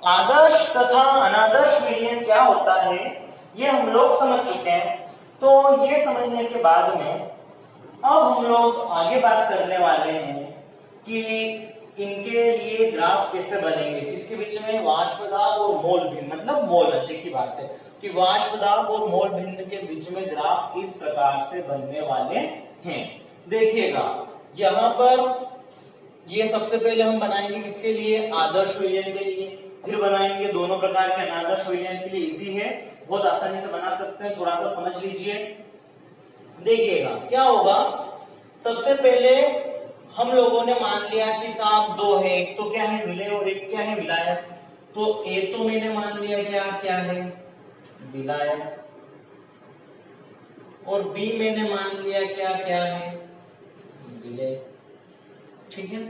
आदर्श तथा अनादर्श विलयन क्या होता है ये हम लोग समझ चुके हैं। तो ये समझने के बाद में अब हम लोग आगे बात करने वाले हैं कि इनके लिए ग्राफ कैसे बनेंगे, किसके बीच में, वाष्प दाब और मोल भिन्न, मतलब मोल अच्छे की बात है कि वाष्प दाब और मोल भिन्न के बीच में ग्राफ किस प्रकार से बनने वाले हैं। देखिएगा यहाँ पर ये सबसे पहले हम बनाएंगे किसके लिए, आदर्श विलयन के लिए, फिर बनाएंगे दोनों प्रकार के अनादर्श विलयन के लिए। इजी है, बहुत आसानी से बना सकते हैं, थोड़ा सा समझ लीजिए। देखिएगा क्या होगा, सबसे पहले हम लोगों ने मान लिया कि साहब दो है, एक तो क्या है विलय और एक क्या है विलायक। तो ए तो मैंने मान लिया क्या है विलायक, और बी मैंने मान लिया क्या है विलय। ठीक है,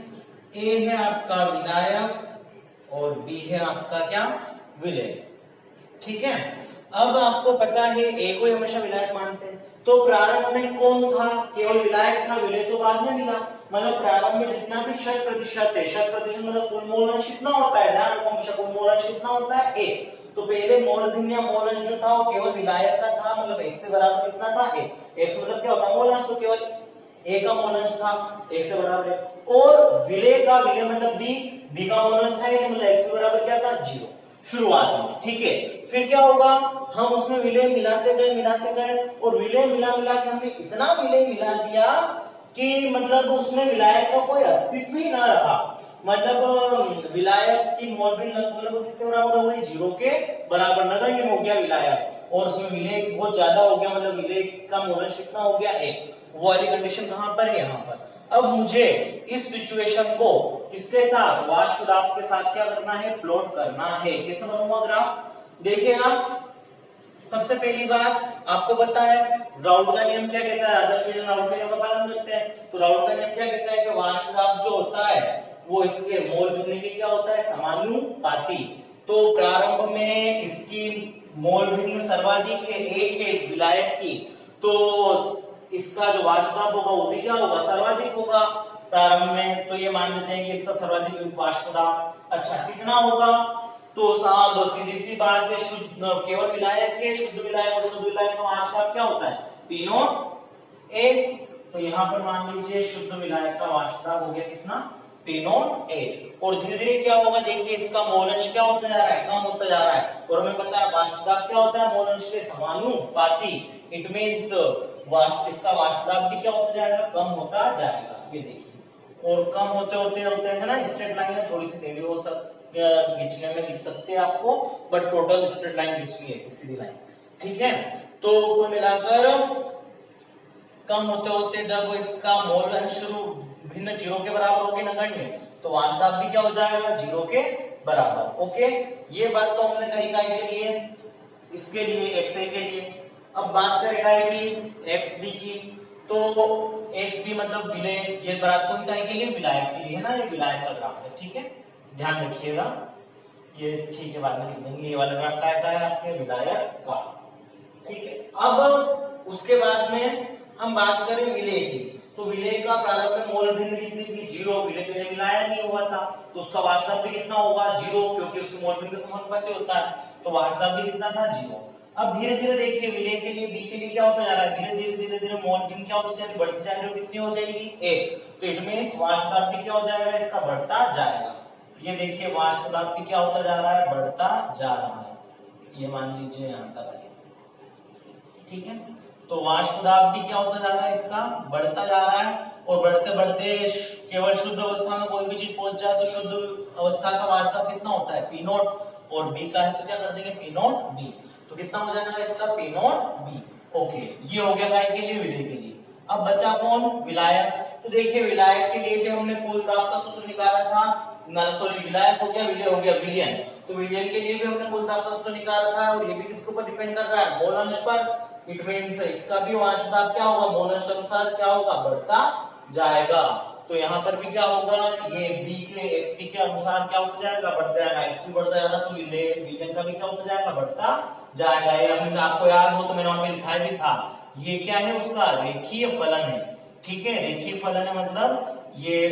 ए है आपका विलायक और बी है आपका क्या विलय। ठीक है, अब आपको पता है ए को हमेशा विलायक मानते हैं, तो प्रारंभ में कौन था, केवल विलायक था, विलय तो बाद में मिला। मतलब प्रारंभ में जितना भी 100% है, 100% मतलब कुल मोल अंश कितना होता है, ध्यान रखो हमेशा कुल मोल अंश कितना होता है ए। तो पहले मोल भिन्न या मोल अंश जो था वो केवल विलायक का था, मतलब 1 से बराबर कितना था ए। 1 से मतलब क्या होता है मोल अंश, तो केवल ए का मोल अंश था 1 से बराबर है। और विलय का, विलय मतलब बी का मोल अंश था मतलब 1 से बराबर क्या था 0 शुरुआत में। ठीक है, फिर क्या होगा, हम उसमें विलय मिलाते गए और विलय मिला के हमने इतना विलय मिला दिया कि मतलब उसमें विलायक का कोई अस्तित्व ही ना रहा। मतलब विलायक की मोल भिन्न मतलब किसके बराबर हो गई 0 के बराबर, नगण्य हो गया विलायक, और उसमें विलय बहुत ज्यादा हो गया, मतलब विलय का मोल अंश कितना हो गया 1। वो वाली कंडीशन कहां पर है, यहाँ पर। अब मुझे इस सिचुएशन को किसके साथ, वाष्प दाब के साथ क्या करना है, प्लॉट करना है। कैसे बनूंगा ग्राफ, देखिएगा सबसे पहली बात आपको पता है राउल का नियम क्या कहता है, आदर्श विलयन राउल के नियम का पालन करते हैं। तो राउल का नियम क्या कहता है कि वाष्प दाब जो होता है वो इसके मोल भिन्न के क्या होता है, समानुपाती। तो प्रारंभ में इसकी मोल भिन्न सर्वाधिक है, 1 है विलायक की, तो इसका जो वाष्प दाब होगा वो भी क्या होगा, सर्वाधिक होगा प्रारंभ में। तो ये मान लेते हैं कि इसका सर्वाधिक वाष्प दाब। अच्छा कितना होगा, तो साहब सीधी सी बात है, शुद्ध केवल विलायक है, शुद्ध विलायक और शुद्ध विलायक का वाष्प दाब क्या होता है पी नॉट ए। तो यहाँ पर मान लीजिए शुद्ध विलायक का वाष्प दाब हो गया कितना, पी नॉट ए। और धीरे धीरे क्या होगा, देखिए इसका मोल अंश क्या होता जा रहा है, कम होता जा रहा है, और हमें पता है वाष्प दाब क्या होता है, मोल अंश के समानुपाती। इट मींस इसका वाष्प दाब भी क्या होता जाएगा, कम होता जाएगा। ये देखिए, और कम होते होते है ना, स्ट्रेट लाइन है, थोड़ी सी टेढ़ी हो सकती खींचने में दिख सकते हैं आपको, बट टोटल स्ट्रेट लाइन खींचनी है, सीधी लाइन। ठीक है, तो कुल मिलाकर कम होते जब इसका मोल अंश भिन्न 0 के बराबर होगी नगण्य, तो वाष्प दाब भी क्या हो जाएगा 0 के बराबर। ओके, ये बात तो हमने कही इकाई के लिए, इसके लिए XA के लिए। अब बात करें इकाई की XB की, तो XB मतलब विलय, ये बात तो इकाई के लिए विलायक के लिए है ना, ये विलायक का ग्राफ है। ठीक है, ध्यान रखिएगा, ये ठीक है बाद में लिख देंगे, ये वाला ग्राफ का है आपके विलायक का। ठीक है, अब उसके बाद में हम बात करें विलय की, तो विलय का प्रारंभ में मोल भिन्न कितनी थी 0, विलय पहले मिलाया नहीं हुआ था, तो उसका वाष्प दाब भी कितना होगा 0, क्योंकि उसके मोल भिन्न के समानुपाती होता है, तो वाष्प दाब भी कितना था 0। अब धीरे धीरे देखिए विलय के लिए बी के लिए क्या होता जा रहा है, धीरे धीरे मोल भिन्न क्या होती जा रही है, बढ़ती जा रही है, कितनी हो जाएगी 1। तो इट मींस वाष्प दाब भी क्या हो जाएगा, इसका बढ़ता जाएगा। ये देखिए वाष्प दाब भी क्या होता जा रहा है, बढ़ता जा रहा है, ये मान लीजिए यहाँ तक आगे। ठीक है, तो वाष्प दाब भी क्या होता जा रहा है, इसका बढ़ता जा रहा है, और बढ़ते बढ़ते केवल शुद्ध अवस्था में कोई भी चीज पहुंच जाए तो शुद्ध अवस्था का वाष्प दाब कितना होता है पी नॉट, और बी का है तो क्या कर देंगे पी नॉट बी, तो कितना हो जाएगा इसका पी नॉट बी। ओके, ये हो गया काय के लिए, विलय के लिए। अब बचा कौन, विलायक। तो देखिए विलायक के लिए भी हमने कुल दाब का सूत्र निकाला था, सॉरी विलायक हो गया, विलय हो गया विलयन, तो विलयन के लिए भी हमने कुल दाब का सूत्र निकाल रखा है, और ये भी किसके ऊपर डिपेंड कर रहा है, मोल अंश पर। इट मींस इसका भी वाष्प दाब क्या होगा, मोल अंश के अनुसार क्या होगा, बढ़ता जाएगा। तो यहाँ पर भी क्या होगा, ये बी के XB के अनुसार क्या होता जाएगा, बढ़ता जाएगा, XB बढ़ता जाएगा, तो विलयन का भी क्या होता जाएगा, बढ़ता जाएगा। ये हमने आपको याद हो तो मैंने वहां पे लिखाया भी था, ये क्या है उसका रेखीय फलन है। ठीक है, रेखीय फलन है मतलब ये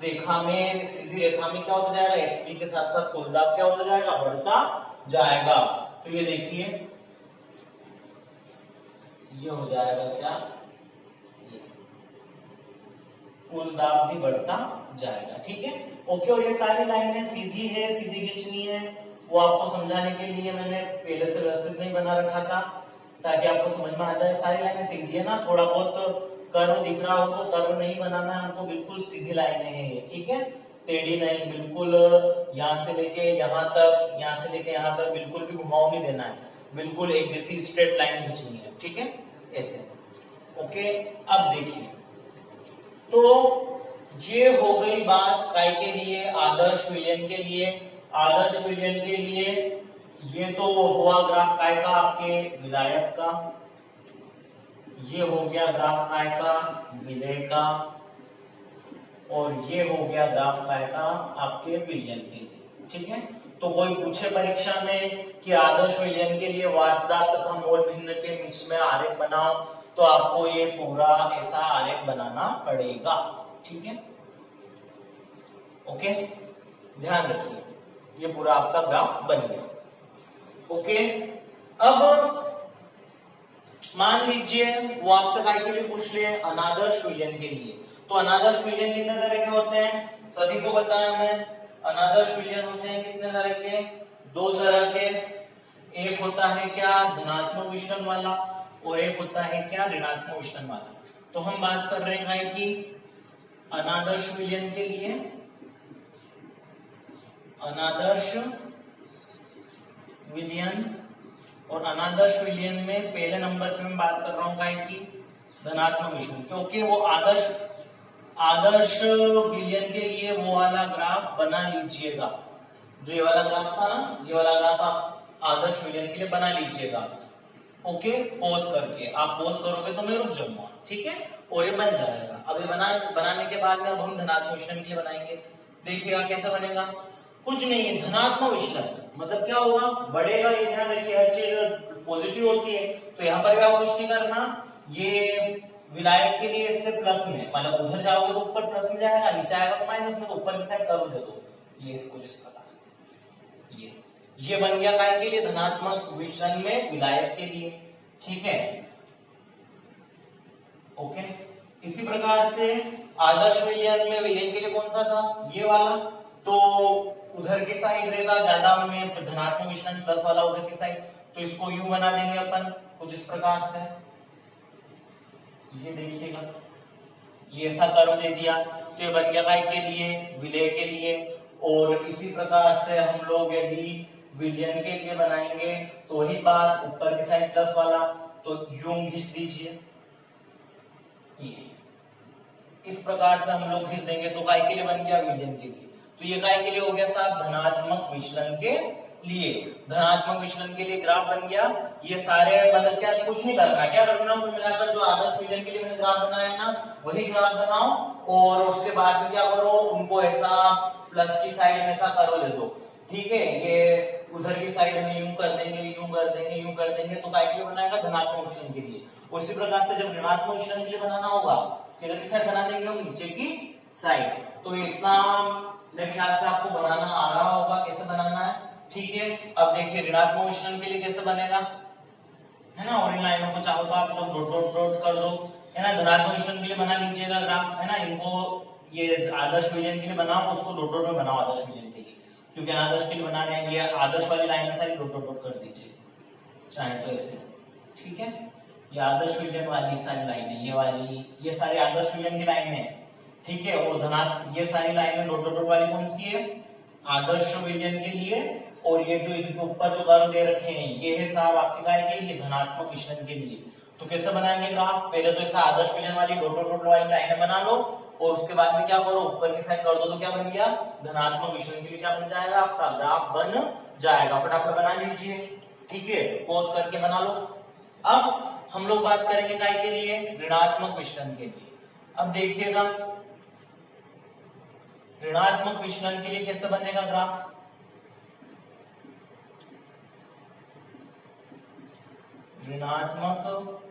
रेखा में, सीधी रेखा में क्या होता जाएगा, एक्स के साथ साथ कुल दाब क्या होता जाएगा, बढ़ता जाएगा। तो ये देखिए ये हो जाएगा क्या, ये कुल दाब भी बढ़ता जाएगा। ठीक है, ओके। और ये सारी लाइनें सीधी है, सीधी खींचनी है, वो आपको समझाने के लिए मैंने पहले से व्यवस्थित नहीं बना रखा था, ताकि आपको समझ में आ जाए। सारी लाइनें सीधी है ना, थोड़ा बहुत कर्व दिख रहा हो तो कर्व नहीं बनाना है हमको, बिल्कुल सीधी लाइनें हैं ये। ठीक है, टेढ़ी नहीं, बिल्कुल यहाँ से लेके यहाँ तक, यहाँ से लेके यहाँ तक बिल्कुल भी घुमाव नहीं देना है, बिल्कुल एक जैसी स्ट्रेट लाइन खींचनी है। ठीक है, ऐसे। ओके, अब देखिए, तो ये हो गई बात काय के लिए, आदर्श विलयन के लिए। आदर्श विलयन के लिए ये तो हुआ ग्राफ काय का, आपके विलायक का। ये हो गया ग्राफ काय का, विलय का। और ये हो गया ग्राफ काय का, आपके विलयन के लिए। ठीक है, तो कोई पूछे परीक्षा में कि आदर्श विलयन के लिए वार्षदाप तथा मोल भिन्न के बीच में आरेख बनाओ, तो आपको ये पूरा ऐसा आरेख बनाना पड़ेगा। ठीक है, ओके, ध्यान रखिए, ये पूरा आपका ग्राफ बन गया। ओके, अब मान लीजिए वो आपसे काय के लिए पूछ ले, अनादर्श विलयन के लिए। तो अनादर्श विलयन कितने तरह के होते हैं, सभी को बताया मैं। अनादर्श विलयन होते हैं कितने तरह के, दो तरह के। एक होता है क्या, धनात्मक विचलन वाला, और एक होता है क्या, ऋणात्मक विचलन वाला। तो हम बात कर रहे हैं कि अनादर्श विलयन के लिए, अनादर्श विलयन, और अनादर्श विलयन में पहले नंबर पे मैं बात कर रहा हूं काय की, धनात्मक विचलन, क्योंकि वो आदर्श विलयन के लिए वो वाला ग्राफ बना लीजिएगा, जो ये वाला ग्राफ था ना, ये वाला ग्राफ आप आदर्श विलयन के लिए बना लीजिएगा। ओके, पॉज करके, आप पॉज करोगे तो मैं रुक जाऊंगा। ठीक है, और ये बन जाएगा। अब ये बनाने के बाद में अब हम धनात्मक विचलन के लिए बनाएंगे। देखिएगा कैसे बनेगा, कुछ नहीं है, धनात्मक विचलन मतलब क्या होगा, बढ़ेगा। ये ध्यान रखिए, हर चीज पॉजिटिव होती है, तो यहाँ पर भी आप कुछ नहीं करना। ये विलायक के लिए इससे प्लस में, मतलब उधर जाओगे तो ऊपर प्लस में जाएगा, नीचे आएगा तो माइनस में, तो ऊपर की साइड कर्व दे दो, ये इसको जिस प्रकार से ये बन गया काय के लिए, धनात्मक विचलन में विलायक के लिए। ठीक है, ओके। इसी प्रकार से आदर्श विलयन में विलयन के लिए कौन सा था, ये वाला, तो उधर की साइड रहेगा ज्यादा में धनात्मक विचलन प्लस वाला उधर की साइड, तो इसको यूं बना देंगे अपन कुछ इस प्रकार से। ये देखिएगा, ये ऐसा कर्व दे दिया, तो ये बन गया काय के लिए, विलय के लिए। और इसी प्रकार से हम लोग यदि विलयन के लिए बनाएंगे तो वही बात, ऊपर की साइड प्लस वाला, तो यूं घिस दीजिए, ये इस प्रकार से हम लोग घिस देंगे, तो काय के लिए बन गया, विलयन के लिए। तो ये काय के लिए हो गया साहब, धनात्मक विचलन के लिए। धनात्मक विचलन के लिए ग्राफ बन गया। ये सारे मतलब क्या, कुछ नहीं करना, क्या करना, कुल मिलाकर जो आदर्श विलयन के लिए मैंने ग्राफ बनाया है ना, वही ग्राफ बनाओ, और उसके बाद में क्या करो, उनको ऐसा प्लस की साइड में ऐसा कर्व दे दो। ठीक है, ये उधर की साइड में यूं कर देंगे, यूं कर देंगे, यूं कर देंगे, तो काय के लिए बनाएगा, धनात्मक विचलन के लिए। उसी प्रकार से जब ऋणात्मक विचलन के लिए बनाना होगा, किधर की साइड बना देंगे हम, नीचे की साइड। तो इतना मेरे ख्याल से आपको बनाना आ रहा होगा, कैसे बनाना है। ठीक है, अब देखिए ऋणात्मक विचलन के लिए कैसे बनेगा, है ना, और इन लाइनों को चाहो तो आप लोग डॉट डॉट डॉट कर दो, है ना। धनात्मक विचलन के लिए बना लीजिएगा ग्राफ, है ना, इनको ये आदर्श विलयन के लिए बनाओ, उसको डॉट डॉट में बनाओ आदर्श विलयन के लिए, क्योंकि आदर्श के लिए बना रहे हैं, ये आदर्श वाली लाइन सारी डॉट डॉट डॉट कर दीजिए, चाहे तो ऐसे। ठीक है, ये आदर्श विलयन वाली सारी लाइन है, ये वाली, ये सारी आदर्श विलयन की लाइन है। ठीक है, और धनात्मक ये सारी लाइनें डॉट डॉट वाली कौन सी है, आदर्श विलयन के लिए। और ये जो इनके ऊपर जो कर्व दे रखे हैं, ये है साहब आपके काय के लिए, धनात्मक विचलन के लिए। तो कैसे बनाएंगे ग्राफ, पहले तो ऐसा आदर्श विलयन वाली डॉट डॉट डॉट वाली लाइनें बना लो, और उसके बाद में क्या करो, ऊपर की साइड कर दो, तो क्या बन गया, धनात्मक विचलन के लिए क्या बन जाएगा, आपका ग्राफ बन जाएगा। फटाफट बना लीजिए। ठीक है, पॉज करके बना लो। अब हम लोग बात करेंगे काय के लिए, ऋणात्मक विचलन के लिए। अब देखिएगा ऋणात्मक विचलन के लिए कैसे बनेगा ग्राफ, ऋणात्मक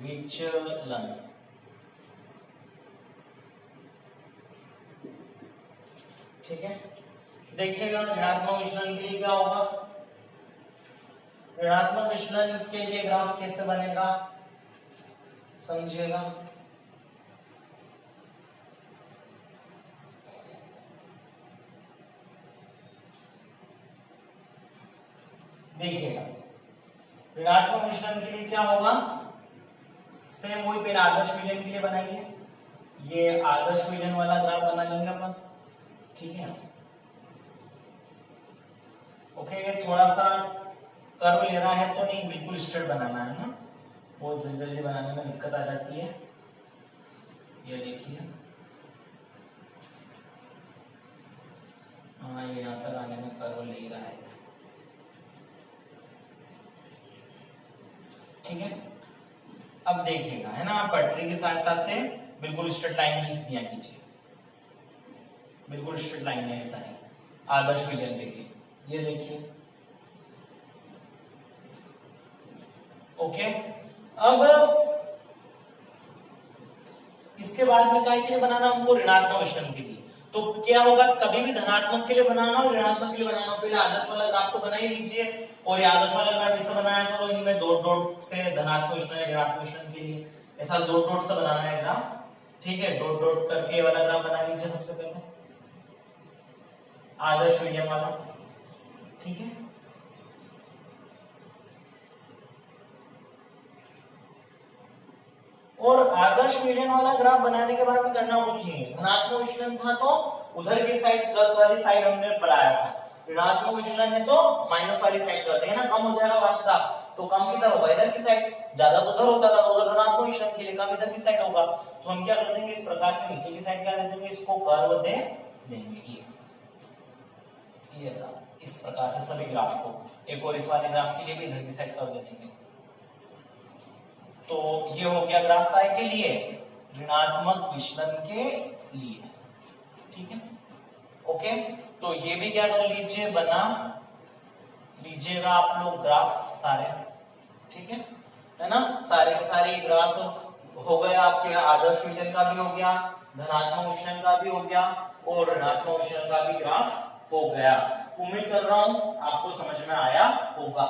विचलन ठीक है, देखिएगा ऋणात्मक विचलन के लिए क्या होगा। ऋणात्मक विचलन के लिए ग्राफ कैसे बनेगा समझिएगा। देखिएगा ऋणात्मक विचलन के लिए क्या होगा, सेम वही पेन आदर्श विलयन के लिए बनाइए। ये आदर्श विलयन वाला ग्राफ बना लेंगे अपन, ठीक है। ओके, ये थोड़ा सा कर्व ले रहा है तो नहीं, बिल्कुल स्ट्रेट बनाना है ना, बहुत जल्दी जल्दी बनाने में दिक्कत आ जाती है। ये देखिए, हाँ ये यहाँ तक आने में कर्व ले रहा है, ठीक है। अब देखिएगा, है ना, पटरी की सहायता से बिल्कुल स्ट्रेट लाइन लिख दिया कीजिए, बिल्कुल स्ट्रेट लाइन है सारी आदर्श विलयन के लिए। ये देखिए, ओके। अब इसके बाद में काय के लिए बनाना हमको, ऋणात्मक विचलन के लिए। तो क्या होगा, कभी भी धनात्मक के लिए बनाना और ऋणात्मक के लिए बनाना, पहले आदर्श वाला ग्राफ को बना ही लीजिए। और ये आदर्श वाला ग्राफ कैसे बनाया करो, इनमें डॉट डॉट से धनात्मक विचलन या ऋणात्मक विचलन के लिए ऐसा डॉट डॉट से बनाना है ग्राफ, ठीक है। डॉट डॉट करके वाला ग्राफ बना लीजिए सबसे पहले, आदर्श विलयन वाला, ठीक है। और आदर्श विलयन वाला ग्राफ बनाने के बाद में करना कुछ नहीं है। धनात्मक विचलन था तो उधर की साइड प्लस वाली साइड हमने पढ़ाया था, ऋणात्मक विचलन है तो माइनस वाली साइड कर देंगे ना, कम हो जाएगा वास्ता, तो कम किधर होगा, इधर की साइड, ज्यादा तो उधर होता था, उधर धनात्मक विचलन के लिए कम इधर की साइड होगा। तो हम क्या कर देंगे, इस प्रकार से नीचे की साइड क्या दे देंगे, इसको कर्व दे देंगे, ये ऐसा, इस प्रकार से सभी ग्राफ को। एक और इस वाले ग्राफ के लिए भी इधर की साइड कर्व दे देंगे। तो ये हो गया ग्राफ काय के लिए, ऋणात्मक विचलन के लिए, ठीक है। ओके, तो ये भी क्या कर लीजिए, बना लीजिएगा आप लोग ग्राफ सारे, ठीक है ना। सारे के सारे ग्राफ हो गए आपके, आदर्श विचलन का भी हो गया, धनात्मक विचलन का भी हो गया और ऋणात्मक विचलन का भी ग्राफ हो गया। उम्मीद कर रहा हूं आपको समझ में आया होगा।